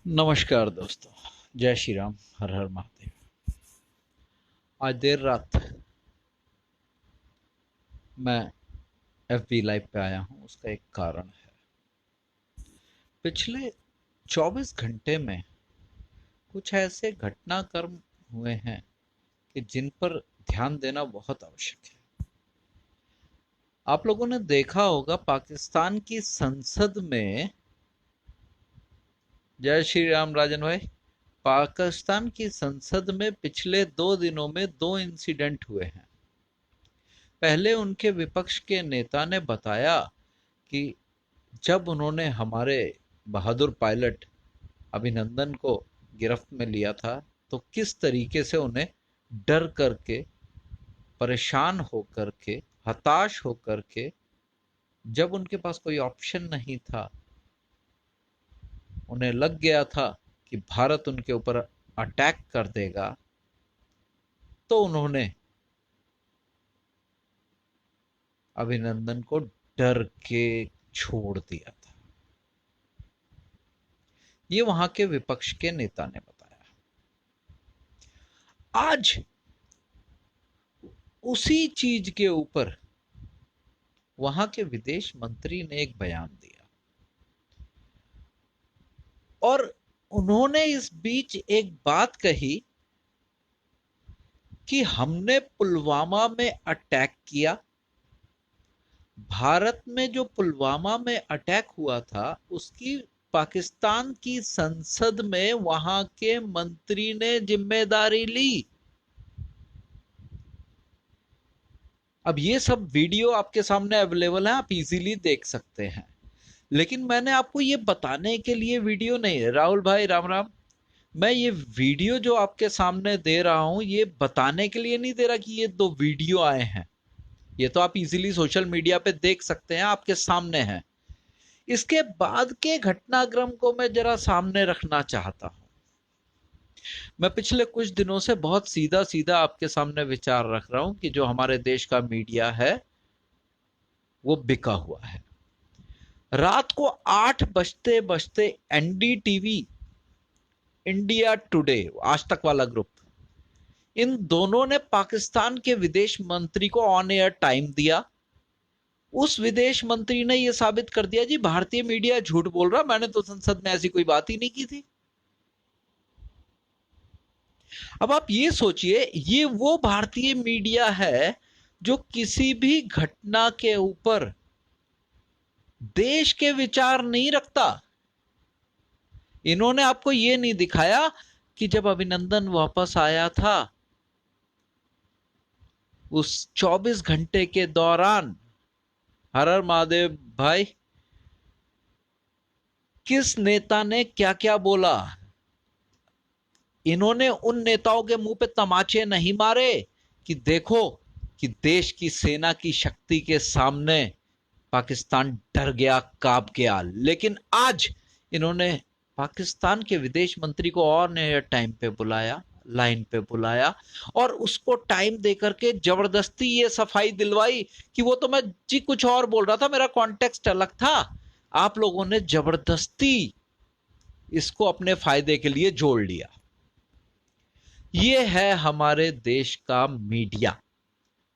नमस्कार दोस्तों। जय श्री राम। हर हर महादेव। आज देर रात मैं एफबी लाइव पे आया हूँ। उसका एक कारण है। पिछले 24 घंटे में कुछ ऐसे घटनाक्रम हुए हैं कि जिन पर ध्यान देना बहुत आवश्यक है। आप लोगों ने देखा होगा पाकिस्तान की संसद में, जय श्री राम राजन भाई, पाकिस्तान की संसद में पिछले 2 दिनों में 2 इंसिडेंट हुए हैं। पहले उनके विपक्ष के नेता ने बताया कि जब उन्होंने हमारे बहादुर पायलट अभिनंदन को गिरफ्त में लिया था तो किस तरीके से उन्हें डर करके, परेशान होकर के, हताश होकर के, जब उनके पास कोई ऑप्शन नहीं था, उन्हें लग गया था कि भारत उनके ऊपर अटैक कर देगा, तो उन्होंने अभिनंदन को डर के छोड़ दिया था। ये वहां के विपक्ष के नेता ने बताया। आज उसी चीज के ऊपर वहां के विदेश मंत्री ने एक बयान दिया और उन्होंने इस बीच एक बात कही कि हमने पुलवामा में अटैक किया। भारत में जो पुलवामा में अटैक हुआ था उसकी पाकिस्तान की संसद में वहां के मंत्री ने जिम्मेदारी ली। अब ये सब वीडियो आपके सामने अवेलेबल है, आप इजीली देख सकते हैं। लेकिन मैंने आपको ये बताने के लिए वीडियो नहीं, राहुल भाई राम राम, मैं ये वीडियो जो आपके सामने दे रहा हूं ये बताने के लिए नहीं दे रहा कि ये 2 वीडियो आए हैं। ये तो आप इजीली सोशल मीडिया पे देख सकते हैं, आपके सामने है। इसके बाद के घटनाक्रम को मैं जरा सामने रखना चाहता हूं। मैं पिछले कुछ दिनों से बहुत सीधा सीधा आपके सामने विचार रख रहा हूं कि जो हमारे देश का मीडिया है वो बिका हुआ है। रात को 8 बजते बजते एनडीटीवी, इंडिया टुडे, आज तक वाला ग्रुप, इन दोनों ने पाकिस्तान के विदेश मंत्री को ऑन एयर टाइम दिया। उस विदेश मंत्री ने यह साबित कर दिया जी भारतीय मीडिया झूठ बोल रहा, मैंने तो संसद में ऐसी कोई बात ही नहीं की थी। अब आप ये सोचिए, ये वो भारतीय मीडिया है जो किसी भी घटना के ऊपर देश के विचार नहीं रखता। इन्होंने आपको ये नहीं दिखाया कि जब अभिनंदन वापस आया था उस 24 घंटे के दौरान, हर हर महादेव भाई, किस नेता ने क्या क्या बोला। इन्होंने उन नेताओं के मुंह पे तमाचे नहीं मारे कि देखो कि देश की सेना की शक्ति के सामने पाकिस्तान डर गया, कांप गया। लेकिन आज इन्होंने पाकिस्तान के विदेश मंत्री को ऑन एयर टाइम पे बुलाया, लाइन पे बुलाया और उसको टाइम देकर के जबरदस्ती ये सफाई दिलवाई कि वो तो मैं जी कुछ और बोल रहा था, मेरा कॉन्टेक्स्ट अलग था। आप लोगों ने जबरदस्ती इसको अपने फायदे के लिए जोड़ लिया। ये है हमारे देश का मीडिया।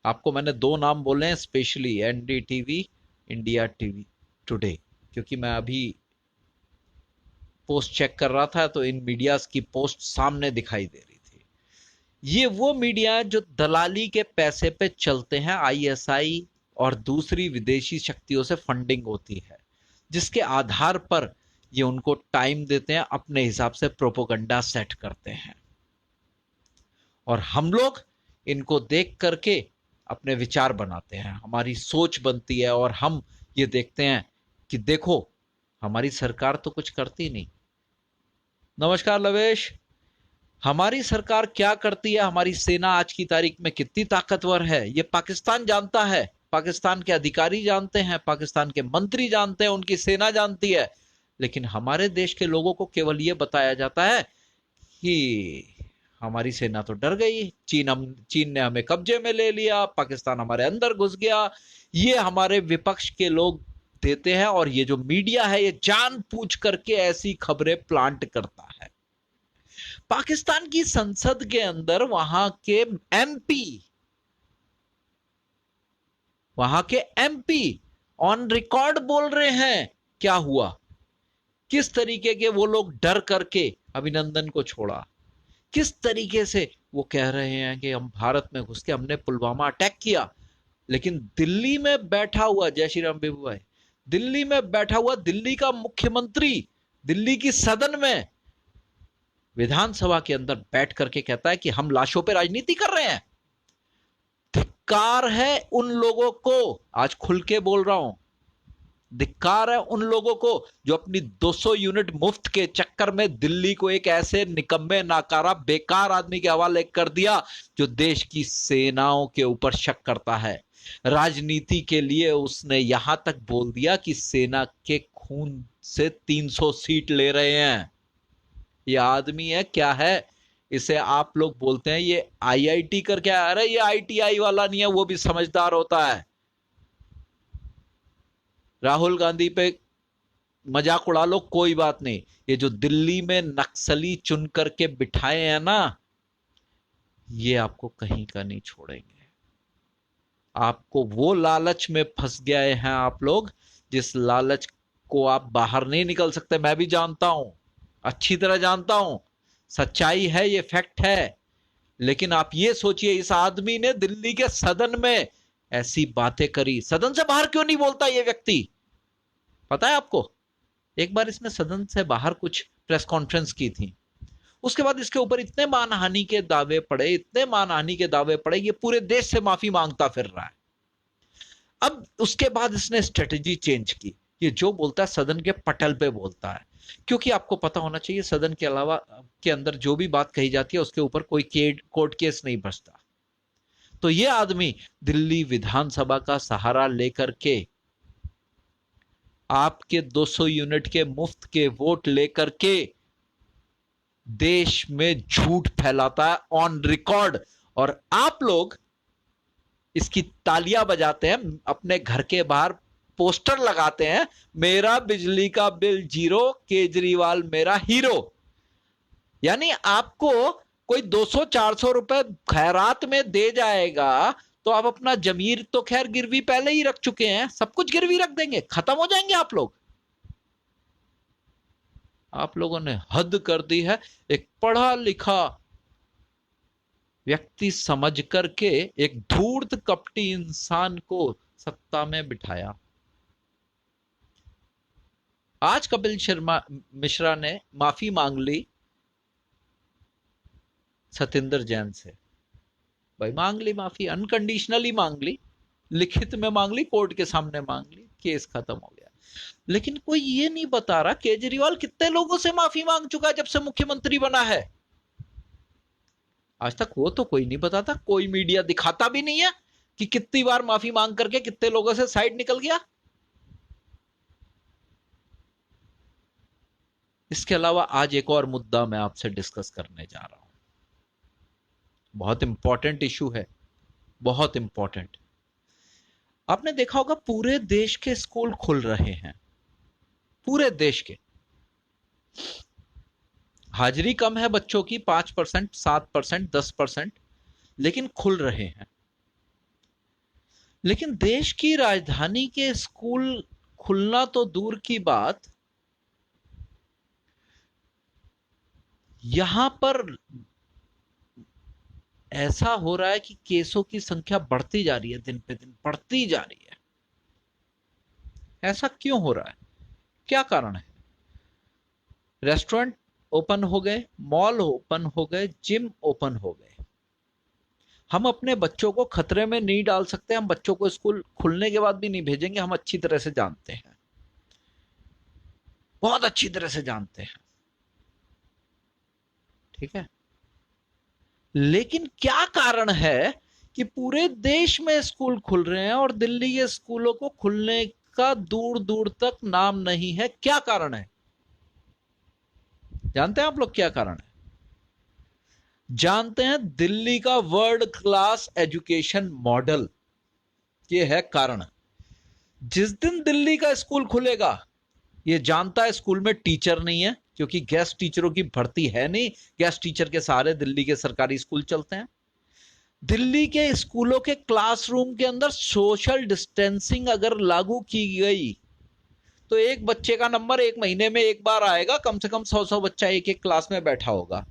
आपको मैंने 2 नाम बोले हैं specially, NDTV, India TV today, क्योंकि मैं अभी पोस्ट चेक कर रहा था तो इन मीडियाज की पोस्ट सामने दिखाई दे रही थी। ये वो मीडिया है जो दलाली के पैसे पे चलते हैं। आईएसआई और दूसरी विदेशी शक्तियों से फंडिंग होती है, जिसके आधार पर ये उनको टाइम देते हैं, अपने हिसाब से प्रोपोगंडा सेट करते हैं और हम लोग इनको देख करके अपने विचार बनाते हैं, हमारी सोच बनती है और हम ये देखते हैं कि देखो हमारी सरकार तो कुछ करती नहीं। नमस्कार लवेश। हमारी सरकार क्या करती है, हमारी सेना आज की तारीख में कितनी ताकतवर है, ये पाकिस्तान जानता है, पाकिस्तान के अधिकारी जानते हैं, पाकिस्तान के मंत्री जानते हैं, उनकी सेना जानती है। लेकिन हमारे देश के लोगों को केवल ये बताया जाता है कि हमारी सेना तो डर गई, चीन ने हमें कब्जे में ले लिया, पाकिस्तान हमारे अंदर घुस गया। ये हमारे विपक्ष के लोग देते हैं और ये जो मीडिया है ये जानबूझ करके ऐसी खबरें प्लांट करता है। पाकिस्तान की संसद के अंदर वहां के एमपी ऑन रिकॉर्ड बोल रहे हैं क्या हुआ, किस तरीके के वो लोग डर करके अभिनंदन को छोड़ा, किस तरीके से वो कह रहे हैं कि हम भारत में घुस के हमने पुलवामा अटैक किया। लेकिन दिल्ली में बैठा हुआ, जय श्री राम बेबू भाई, दिल्ली में बैठा हुआ दिल्ली का मुख्यमंत्री दिल्ली की सदन में विधानसभा के अंदर बैठ करके कहता है कि हम लाशों पे राजनीति कर रहे हैं। धिक्कार है उन लोगों को, आज खुल के बोल रहा हूं, धिक्कार है उन लोगों को जो अपनी 200 यूनिट मुफ्त के चक्कर में दिल्ली को एक ऐसे निकम्मे, नाकारा, बेकार आदमी के हवाले कर दिया जो देश की सेनाओं के ऊपर शक करता है। राजनीति के लिए उसने यहां तक बोल दिया कि सेना के खून से 300 सीट ले रहे हैं। ये आदमी है क्या है, इसे आप लोग बोलते हैं ये आईआईटी करके आ रहा है, ये आईटीआई वाला नहीं है, वो भी समझदार होता है। राहुल गांधी पे मजाक उड़ा लो, कोई बात नहीं, ये जो दिल्ली में नक्सली चुन करके बिठाए हैं ना, ये आपको कहीं का नहीं छोड़ेंगे। आपको वो लालच में फंस गए हैं आप लोग, जिस लालच को आप बाहर नहीं निकल सकते। मैं भी जानता हूं, अच्छी तरह जानता हूं, सच्चाई है, ये फैक्ट है। लेकिन आप ये सोचिए, इस आदमी ने दिल्ली के सदन में ऐसी बातें करी। सदन से बाहर क्यों नहीं बोलता ये व्यक्ति, पता है आपको? एक बार इसने सदन से बाहर कुछ प्रेस कॉन्फ्रेंस की थी, उसके बाद इसके ऊपर इतने मानहानि के दावे पड़े, इतने मानहानि के दावे पड़े, ये पूरे देश से माफी मांगता फिर रहा है। अब उसके बाद इसने स्ट्रेटेजी चेंज की, ये जो बोलता है सदन के पटल पे बोलता है, क्योंकि आपको पता होना चाहिए सदन के अलावा के अंदर जो भी बात कही जाती है उसके ऊपर कोई कोर्ट केस नहीं बचता। तो ये आदमी दिल्ली विधानसभा का सहारा लेकर के आपके 200 यूनिट के मुफ्त के वोट लेकर के देश में झूठ फैलाता है ऑन रिकॉर्ड, और आप लोग इसकी तालियां बजाते हैं, अपने घर के बाहर पोस्टर लगाते हैं, मेरा बिजली का बिल 0, केजरीवाल मेरा हीरो। यानी आपको कोई 200-400 रुपए खैरात में दे जाएगा तो आप अपना जमीर तो खैर गिरवी पहले ही रख चुके हैं, सब कुछ गिरवी रख देंगे, खत्म हो जाएंगे आप लोग। आप लोगों ने हद कर दी है। एक पढ़ा लिखा व्यक्ति समझ करके एक धूर्त कपटी इंसान को सत्ता में बिठाया। आज कपिल शर्मा मिश्रा ने माफी मांग ली सत्येंद्र जैन से। भाई मांग ली माफी, अनकंडीशनली मांग ली, लिखित में मांग ली, कोर्ट के सामने मांग ली, केस खत्म हो गया। लेकिन कोई ये नहीं बता रहा केजरीवाल कितने लोगों से माफी मांग चुका है जब से मुख्यमंत्री बना है। आज तक वो तो कोई नहीं बताता, कोई मीडिया दिखाता भी नहीं है कि कितनी बार माफी मांग करके कितने लोगों से साइड निकल गया। इसके अलावा आज एक और मुद्दा मैं आपसे डिस्कस करने जा रहा हूं, बहुत इंपॉर्टेंट इशू है, बहुत इंपॉर्टेंट। आपने देखा होगा पूरे देश के स्कूल खुल रहे हैं, पूरे देश के। हाजिरी कम है बच्चों की, 5%, 7%, 10%, लेकिन खुल रहे हैं। लेकिन देश की राजधानी के स्कूल खुलना तो दूर की बात, यहां पर ऐसा हो रहा है कि केसों की संख्या बढ़ती जा रही है, दिन पे दिन बढ़ती जा रही है। ऐसा क्यों हो रहा है, क्या कारण है? रेस्टोरेंट ओपन हो गए, मॉल ओपन हो गए, जिम ओपन हो गए। हम अपने बच्चों को खतरे में नहीं डाल सकते, हम बच्चों को स्कूल खुलने के बाद भी नहीं भेजेंगे, हम अच्छी तरह से जानते हैं, बहुत अच्छी तरह से जानते हैं, ठीक है। लेकिन क्या कारण है कि पूरे देश में स्कूल खुल रहे हैं और दिल्ली के स्कूलों को खुलने का दूर दूर तक नाम नहीं है? क्या कारण है? जानते हैं आप लोग क्या कारण है? जानते हैं, दिल्ली का वर्ल्ड क्लास एजुकेशन मॉडल, ये है कारण। जिस दिन दिल्ली का स्कूल खुलेगा, ये जानता है स्कूल में टीचर नहीं है, क्योंकि गेस्ट टीचरों की भर्ती है नहीं, गेस्ट टीचर के सहारे दिल्ली के सरकारी स्कूल चलते हैं। दिल्ली के स्कूलों के क्लासरूम के अंदर सोशल डिस्टेंसिंग अगर लागू की गई तो एक बच्चे का नंबर एक महीने में एक बार आएगा, कम से कम 100 बच्चा एक एक क्लास में बैठा होगा।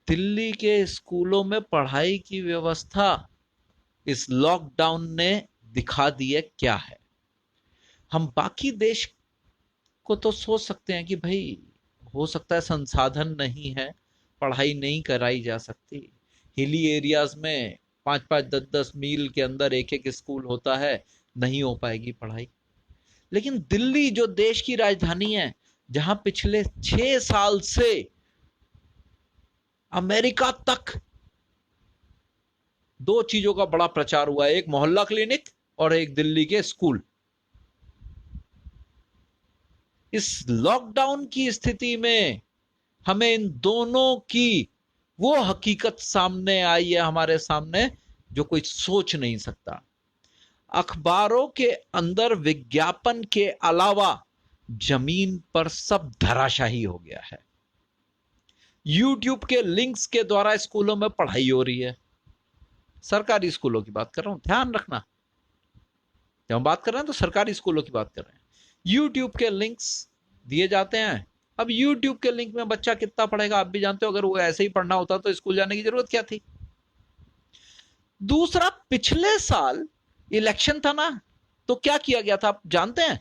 दिल्ली के स्कूलों में पढ़ाई की व्यवस्था इस लॉकडाउन ने दिखा दी है क्या है। हम बाकी देश को तो सोच सकते हैं कि भाई हो सकता है संसाधन नहीं है, पढ़ाई नहीं कराई जा सकती, हिली एरियाज में 5-5 10-10 मील के अंदर एक एक स्कूल होता है, नहीं हो पाएगी पढ़ाई। लेकिन दिल्ली जो देश की राजधानी है, जहां पिछले 6 साल से अमेरिका तक दो चीजों का बड़ा प्रचार हुआ है, एक मोहल्ला क्लिनिक और एक दिल्ली के स्कूल। इस लॉकडाउन की स्थिति में हमें इन दोनों की वो हकीकत सामने आई है हमारे सामने जो कोई सोच नहीं सकता। अखबारों के अंदर विज्ञापन के अलावा जमीन पर सब धराशाही हो गया है। यूट्यूब के लिंक्स के द्वारा स्कूलों में पढ़ाई हो रही है। सरकारी स्कूलों की बात कर रहा हूं, ध्यान रखना, जब हम बात कर रहे हैं तो सरकारी स्कूलों की बात कर रहे हैं। यूट्यूब के लिंक्स दिए जाते हैं। अब यूट्यूब के लिंक में बच्चा कितना पढ़ेगा आप भी जानते हो, अगर वो ऐसे ही पढ़ना होता तो स्कूल जाने की जरूरत क्या थी। दूसरा, पिछले साल इलेक्शन था ना, तो क्या किया गया था आप जानते हैं?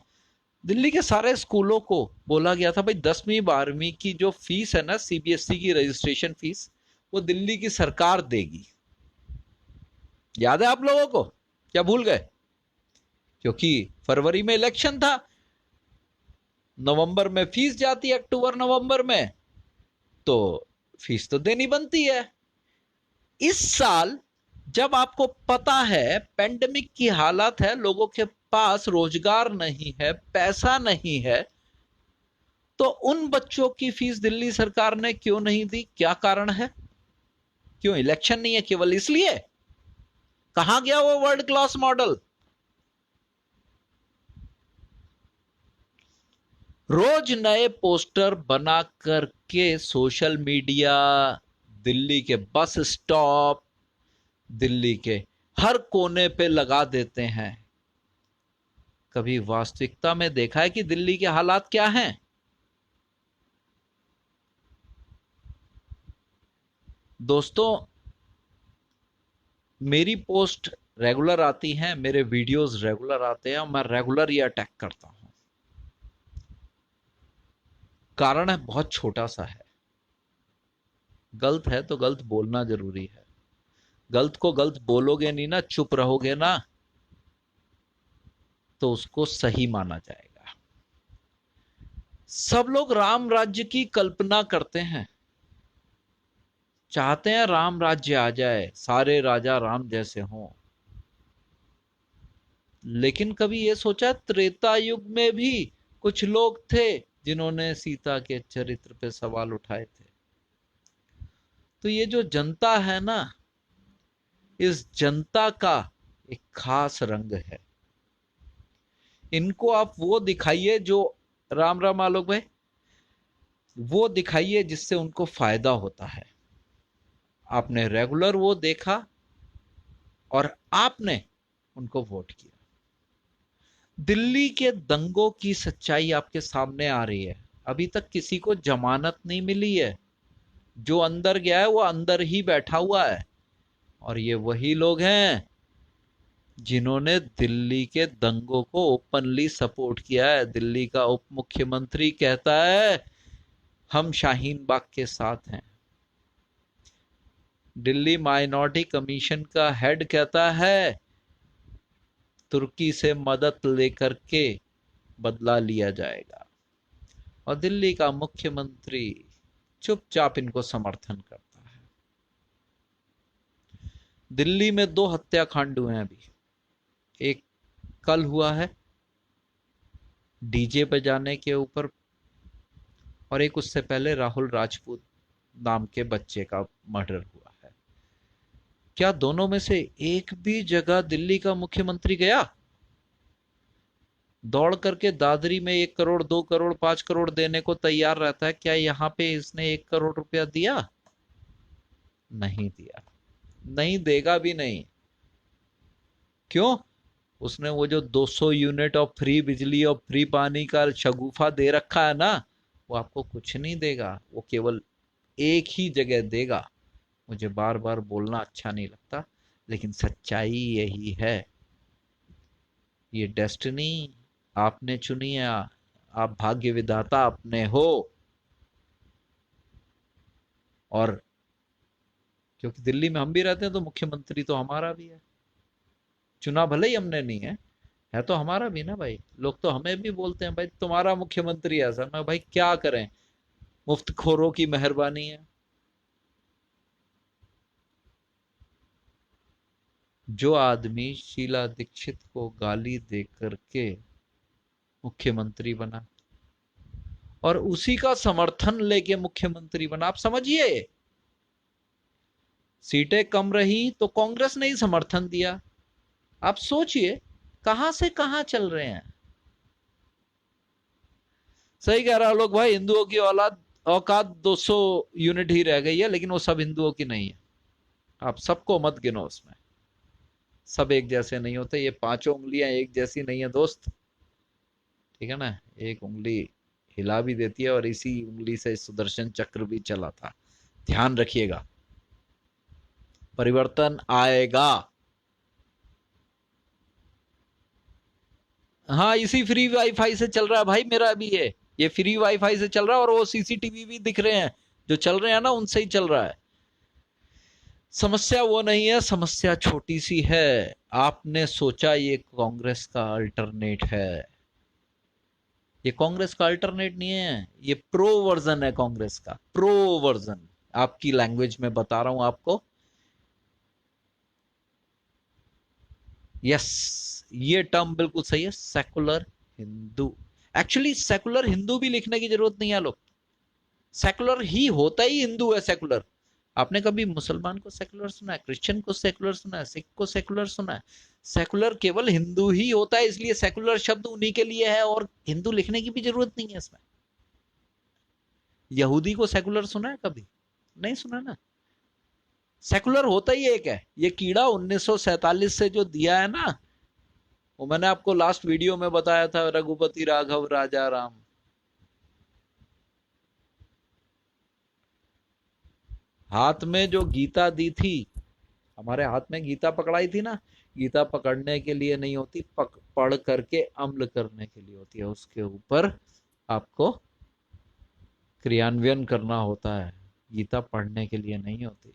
दिल्ली के सारे स्कूलों को बोला गया था भाई 10वीं 12वीं की जो फीस है ना, सीबीएसई की रजिस्ट्रेशन फीस, वो दिल्ली की सरकार देगी। याद है आप लोगों को, क्या भूल गए? क्योंकि फरवरी में इलेक्शन था, नवंबर में फीस जाती है, अक्टूबर नवंबर में, तो फीस तो देनी बनती है। इस साल जब आपको पता है पेंडेमिक की हालत है, लोगों के पास रोजगार नहीं है, पैसा नहीं है, तो उन बच्चों की फीस दिल्ली सरकार ने क्यों नहीं दी? क्या कारण है? क्यों इलेक्शन नहीं है केवल इसलिए? कहां गया वो वर्ल्ड क्लास मॉडल? रोज नए पोस्टर बना करके सोशल मीडिया, दिल्ली के बस स्टॉप, दिल्ली के हर कोने पे लगा देते हैं। कभी वास्तविकता में देखा है कि दिल्ली के हालात क्या हैं? दोस्तों, मेरी पोस्ट रेगुलर आती हैं, मेरे वीडियोस रेगुलर आते हैं और मैं रेगुलर ये अटैक करता हूं। कारण है बहुत छोटा सा है, गलत है तो गलत बोलना जरूरी है। गलत को गलत बोलोगे नहीं ना, चुप रहोगे ना, तो उसको सही माना जाएगा। सब लोग राम राज्य की कल्पना करते हैं, चाहते हैं राम राज्य आ जाए, सारे राजा राम जैसे हों। लेकिन कभी ये सोचा त्रेता युग में भी कुछ लोग थे जिन्होंने सीता के चरित्र पे सवाल उठाए थे। तो ये जो जनता है ना, इस जनता का एक खास रंग है। इनको आप वो दिखाइए जो, राम राम आलोक भाई, वो दिखाइए जिससे उनको फायदा होता है। आपने रेगुलर वो देखा और आपने उनको वोट किया। दिल्ली के दंगों की सच्चाई आपके सामने आ रही है। अभी तक किसी को जमानत नहीं मिली है, जो अंदर गया है वो अंदर ही बैठा हुआ है। और ये वही लोग हैं जिन्होंने दिल्ली के दंगों को ओपनली सपोर्ट किया है। दिल्ली का उप मुख्यमंत्री कहता है हम शाहीन बाग के साथ हैं। दिल्ली माइनॉरिटी कमीशन का हेड कहता है तुर्की से मदद लेकर के बदला लिया जाएगा। और दिल्ली का मुख्यमंत्री चुपचाप इनको समर्थन करता है। दिल्ली में 2 हत्याकांड हुए हैं अभी। एक कल हुआ है डीजे बजाने के ऊपर, और एक उससे पहले राहुल राजपूत नाम के बच्चे का मर्डर हुआ है। क्या दोनों में से एक भी जगह दिल्ली का मुख्यमंत्री गया? दौड़ करके दादरी में 1 करोड़, 2 करोड़, 5 करोड़ देने को तैयार रहता है, क्या यहाँ पे इसने 1 करोड़ रुपया दिया? नहीं दिया, नहीं देगा भी नहीं। क्यों? उसने वो जो 200 यूनिट और फ्री बिजली और फ्री पानी का शगुफा दे रखा है ना, वो आपको कुछ नहीं देगा, वो केवल एक ही जगह देगा। मुझे बार बार बोलना अच्छा नहीं लगता, लेकिन सच्चाई यही है। ये डेस्टिनी आपने चुनी है, आप भाग्य विधाता अपने हो। और क्योंकि दिल्ली में हम भी रहते हैं तो मुख्यमंत्री तो हमारा भी है। चुना भले ही हमने नहीं है तो हमारा भी ना भाई। लोग तो हमें भी बोलते हैं भाई तुम्हारा मुख्यमंत्री ऐसा। मैं भाई क्या करें, मुफ्त खोरों की मेहरबानी है। जो आदमी शीला दीक्षित को गाली दे करके मुख्यमंत्री बना और उसी का समर्थन लेके मुख्यमंत्री बना, आप समझिए, सीटें कम रही तो कांग्रेस ने ही समर्थन दिया। आप सोचिए कहां से कहां चल रहे हैं। सही कह रहा लोग भाई, हिंदुओं की औलाद औकात 200 यूनिट ही रह गई है, लेकिन वो सब हिंदुओं की नहीं है। आप सबको मत गिनो उसमें, सब एक जैसे नहीं होते। ये पांचों उंगलियां एक जैसी नहीं है दोस्त, ठीक है ना। एक उंगली हिला भी देती है और इसी उंगली से सुदर्शन चक्र भी चला था। ध्यान रखिएगा, परिवर्तन आएगा। हाँ, इसी फ्री वाईफाई से चल रहा है भाई मेरा भी। ये फ्री वाईफाई से चल रहा है और वो सीसीटीवी भी दिख रहे हैं जो चल रहे हैं ना, उनसे ही चल रहा है। समस्या वो नहीं है, समस्या छोटी सी है। आपने सोचा ये कांग्रेस का अल्टरनेट है। ये कांग्रेस का अल्टरनेट नहीं है, ये प्रो वर्जन है कांग्रेस का, प्रो वर्जन। आपकी लैंग्वेज में बता रहा हूं आपको। यस, ये टर्म बिल्कुल सही है, secular Hindu. Actually secular Hindu भी लिखने की जरूरत नहीं है लोग, सेकुलर ही होता ही हिंदू है सेकुलर। आपने कभी मुसलमान को सेकुलर सुना है, क्रिश्चियन को सेकुलर सुना है, सिख को सेकुलर सुना है? सेकुलर केवल हिंदू ही होता है, इसलिए सेकुलर शब्द उन्हीं के लिए है और हिंदू लिखने की भी जरूरत नहीं है इसमें। यहूदी को सेकुलर सुना है कभी? नहीं सुना ना। सेकुलर होता ही एक है। ये कीड़ा 1947 से जो दिया है ना, वो मैंने आपको लास्ट वीडियो में बताया था, रघुपति राघव राजा राम। हाथ में जो गीता दी थी, हमारे हाथ में गीता पकड़ाई थी ना, गीता पकड़ने के लिए नहीं होती, पढ़ करके अमल करने के लिए होती है। उसके ऊपर आपको क्रियान्वयन करना होता है, गीता पढ़ने के लिए नहीं होती।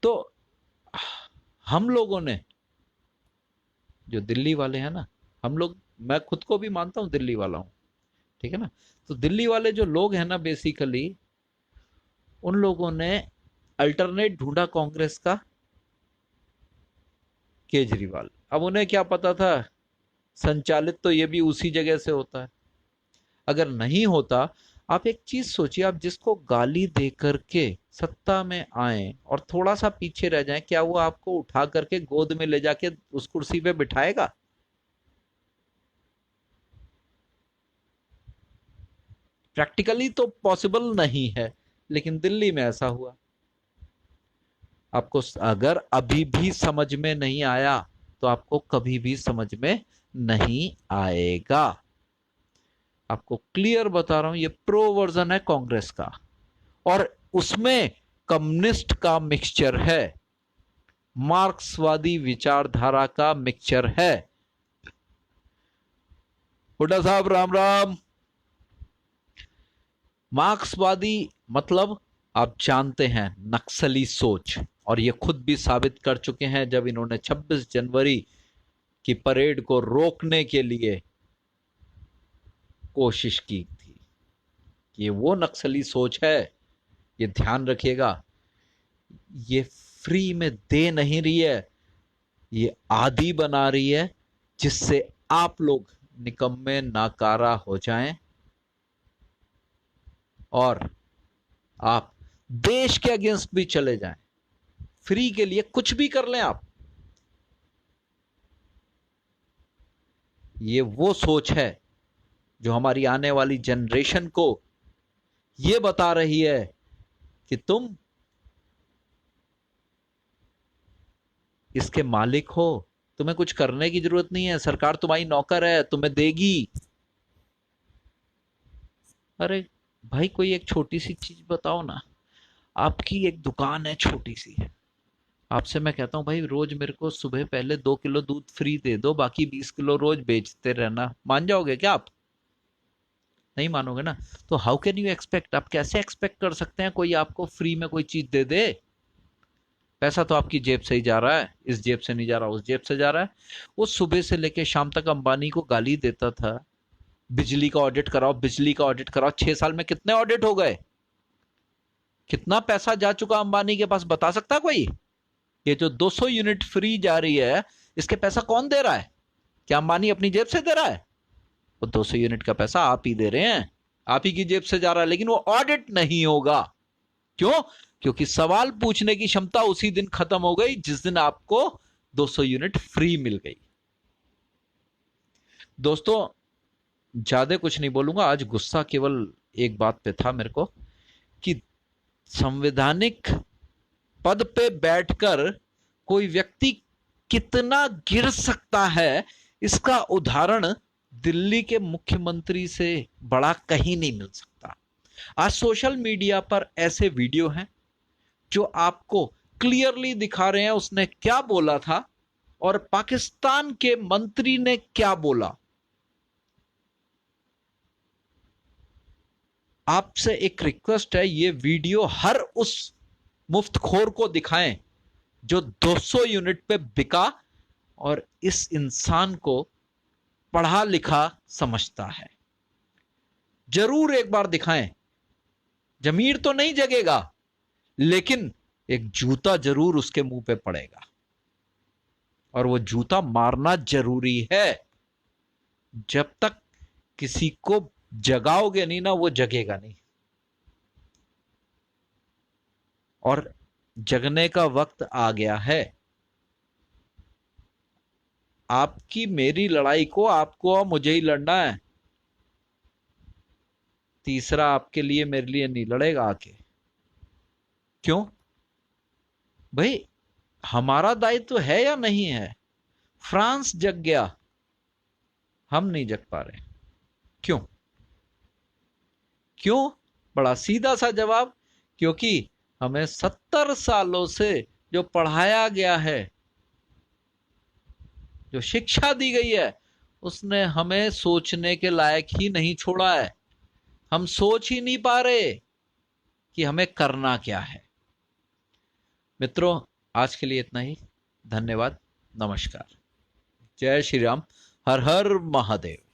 तो हम लोगों ने, जो दिल्ली वाले हैं ना, हम लोग, मैं खुद को भी मानता हूं दिल्ली वाला हूं, ठीक है ना। तो दिल्ली वाले जो लोग हैं ना, बेसिकली उन लोगों ने अल्टरनेट ढूंढा कांग्रेस का, केजरीवाल। अब उन्हें क्या पता था संचालित तो ये भी उसी जगह से होता है। अगर नहीं होता, आप एक चीज सोचिए, आप जिसको गाली दे करके सत्ता में आए और थोड़ा सा पीछे रह जाए, क्या वो आपको उठा करके गोद में ले जाके उस कुर्सी पे बिठाएगा? प्रैक्टिकली तो पॉसिबल नहीं है, लेकिन दिल्ली में ऐसा हुआ। आपको अगर अभी भी समझ में नहीं आया तो आपको कभी भी समझ में नहीं आएगा। आपको क्लियर बता रहा हूं, ये प्रो वर्जन है कांग्रेस का और उसमें कम्युनिस्ट का मिक्सचर है, मार्क्सवादी विचारधारा का मिक्सचर है। हुड्डा साहब राम राम। मार्क्सवादी मतलब आप जानते हैं, नक्सली सोच। और ये खुद भी साबित कर चुके हैं जब इन्होंने 26 जनवरी की परेड को रोकने के लिए कोशिश की थी। ये वो नक्सली सोच है, ये ध्यान रखिएगा। ये फ्री में दे नहीं रही है, ये आदी बना रही है, जिससे आप लोग निकम्मे नाकारा हो जाएं और आप देश के अगेंस्ट भी चले जाएं, फ्री के लिए कुछ भी कर लें आप। ये वो सोच है जो हमारी आने वाली जनरेशन को ये बता रही है कि तुम इसके मालिक हो, तुम्हें कुछ करने की जरूरत नहीं है, सरकार तुम्हारी नौकर है, तुम्हें देगी। अरे भाई, कोई एक छोटी सी चीज बताओ ना। आपकी एक दुकान है छोटी सी, आपसे मैं कहता हूं भाई रोज मेरे को सुबह पहले 2 किलो दूध फ्री दे दो, बाकी 20 किलो रोज बेचते रहना, मान जाओगे क्या आप? नहीं मानोगे ना। तो हाउ कैन यू एक्सपेक्ट, आप कैसे एक्सपेक्ट कर सकते हैं कोई आपको फ्री में कोई चीज दे दे? पैसा तो आपकी जेब से ही जा रहा है, इस जेब से नहीं जा रहा, उस जेब से जा रहा है। वो सुबह से लेके शाम तक अंबानी को गाली देता था, बिजली का ऑडिट कराओ, बिजली का ऑडिट कराओ। 6 साल में कितने ऑडिट हो गए? कितना पैसा जा चुका अंबानी के पास, बता सकता कोई? ये जो 200 यूनिट फ्री जा रही है, इसके पैसा कौन दे रहा है? क्या अंबानी अपनी जेब से दे रहा है? वो 200 यूनिट का पैसा आप ही दे रहे हैं, आप ही की जेब से जा रहा है, लेकिन वो ऑडिट नहीं होगा। क्यों? क्योंकि सवाल पूछने की क्षमता उसी दिन खत्म हो गई जिस दिन आपको 200 यूनिट फ्री मिल गई। दोस्तों, ज्यादा कुछ नहीं बोलूंगा आज, गुस्सा केवल एक बात पे था मेरे को कि संवैधानिक पद पे बैठकर कोई व्यक्ति कितना गिर सकता है, इसका उदाहरण दिल्ली के मुख्यमंत्री से बड़ा कहीं नहीं मिल सकता। आज सोशल मीडिया पर ऐसे वीडियो हैं जो आपको क्लियरली दिखा रहे हैं उसने क्या बोला था और पाकिस्तान के मंत्री ने क्या बोला। आपसे एक रिक्वेस्ट है, ये वीडियो हर उस मुफ्तखोर को दिखाएं जो 200 यूनिट पे बिका और इस इंसान को पढ़ा लिखा समझता है। जरूर एक बार दिखाएं। जमीर तो नहीं जगेगा, लेकिन एक जूता जरूर उसके मुंह पे पड़ेगा, और वो जूता मारना जरूरी है। जब तक किसी को जगाओगे नहीं ना, वो जगेगा नहीं। और जगने का वक्त आ गया है। आपकी मेरी लड़ाई को आपको और मुझे ही लड़ना है, तीसरा आपके लिए मेरे लिए नहीं लड़ेगा आके। क्यों भाई? हमारा दायित्व है या नहीं है? फ्रांस जग गया, हम नहीं जग पा रहे। क्यों? क्यों? बड़ा सीधा सा जवाब, क्योंकि हमें 70 सालों से जो पढ़ाया गया है, जो शिक्षा दी गई है, उसने हमें सोचने के लायक ही नहीं छोड़ा है। हम सोच ही नहीं पा रहे कि हमें करना क्या है। मित्रों, आज के लिए इतना ही। धन्यवाद। नमस्कार। जय श्री राम। हर हर महादेव।